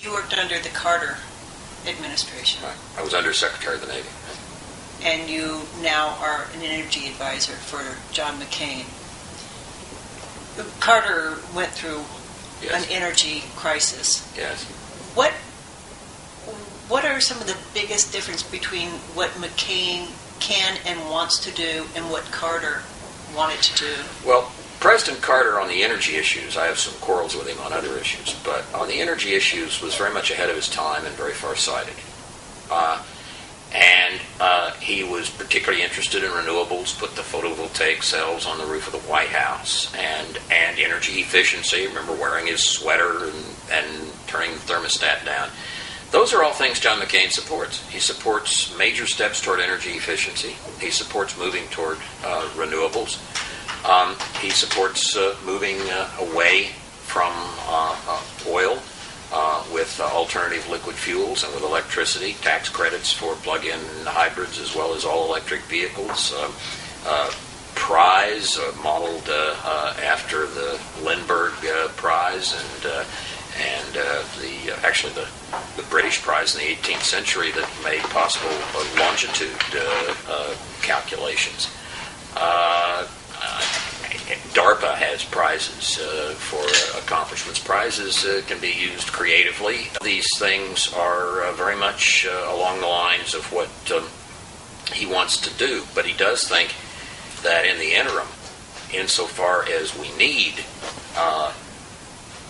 You worked under the Carter administration. Right. I was Undersecretary of the Navy. And you now are an energy advisor for John McCain. Carter went through an energy crisis. Yes. What are some of the biggest difference between what McCain can and wants to do and what Carter wanted to do? Well, President Carter on the energy issues, I have some quarrels with him on other issues, but on the energy issues was very much ahead of his time and very far-sighted. He was particularly interested in renewables, put the photovoltaic cells on the roof of the White House, and energy efficiency. Remember wearing his sweater and turning the thermostat down. Those are all things John McCain supports. He supports major steps toward energy efficiency. He supports moving toward renewables. He supports moving away from oil with alternative liquid fuels and with electricity, tax credits for plug-in hybrids as well as all-electric vehicles. Prize, modeled after the Lindbergh Prize and the British Prize in the 18th century that made possible longitude calculations. DARPA has prizes for accomplishments. Prizes can be used creatively. These things are very much along the lines of what he wants to do, but he does think that in the interim, insofar as we need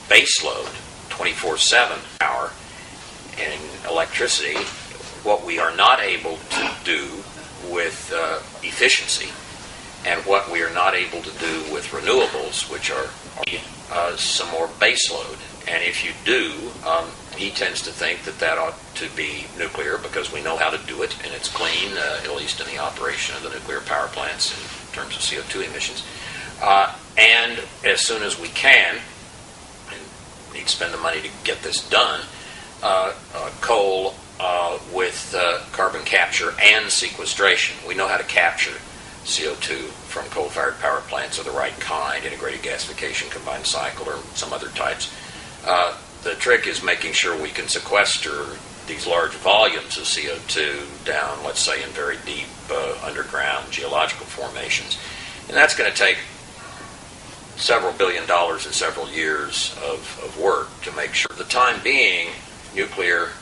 baseload 24/7 power and electricity, what we are not able to do with efficiency and what we are not able to do with renewables, which are some more baseload. And if you do, he tends to think that ought to be nuclear because we know how to do it and it's clean, at least in the operation of the nuclear power plants in terms of CO2 emissions. And as soon as we can, and need to spend the money to get this done, coal with carbon capture and sequestration. We know how to capture CO2 from coal-fired power plants of the right kind, integrated gasification, combined cycle, or some other types. The trick is making sure we can sequester these large volumes of CO2 down, let's say, in very deep underground geological formations. And that's going to take several $billion and several years of work to make sure. For the time being, nuclear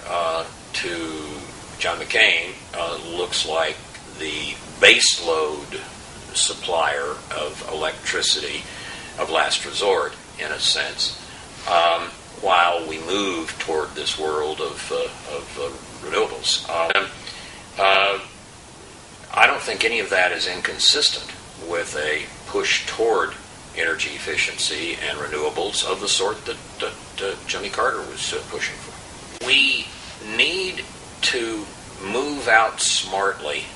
to John McCain looks like the baseload supplier of electricity of last resort, in a sense, while we move toward this world of renewables. I don't think any of that is inconsistent with a push toward energy efficiency and renewables of the sort that Jimmy Carter was pushing for. We need to move out smartly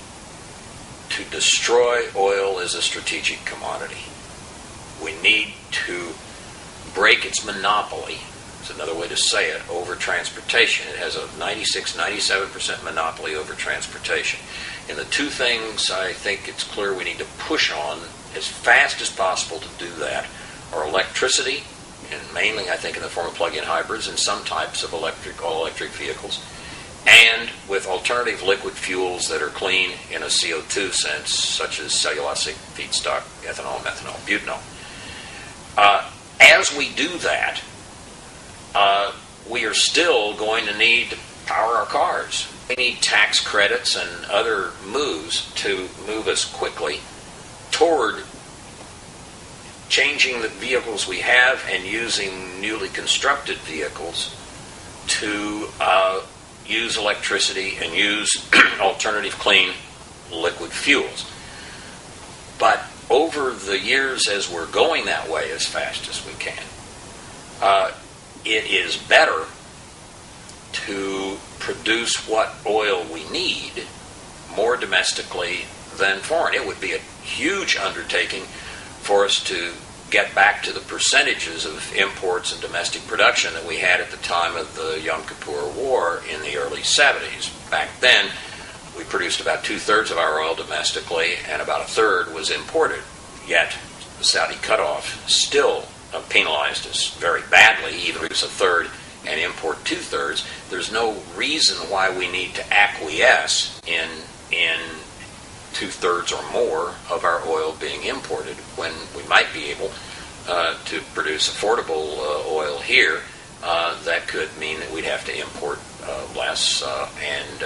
to destroy oil as a strategic commodity. We need to break its monopoly, it's another way to say it, over transportation. It has a 96-97% monopoly over transportation. And the two things I think it's clear we need to push on as fast as possible to do that are electricity, and mainly I think in the form of plug-in hybrids and some types of all-electric vehicles, and with alternative liquid fuels that are clean in a CO2 sense, such as cellulosic feedstock, ethanol, methanol, butanol. As we do that, we are still going to need to power our cars. We need tax credits and other moves to move us quickly toward changing the vehicles we have and using newly constructed vehicles to use electricity and use alternative clean liquid fuels. But over the years, as we're going that way as fast as we can, it is better to produce what oil we need more domestically than foreign. It would be a huge undertaking for us to get back to the percentages of imports and domestic production that we had at the time of the Yom Kippur War in the early 70s. Back then, we produced about 2/3 of our oil domestically, and about 1/3 was imported. Yet, the Saudi cutoff still penalized us very badly, even produce 1/3 and import 2/3, there's no reason why we need to acquiesce in 2/3 or more of our oil being imported when we might be able to produce affordable oil here. That could mean that we'd have to import less and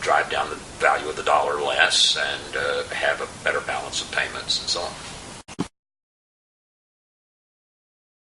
drive down the value of the dollar less and have a better balance of payments and so on.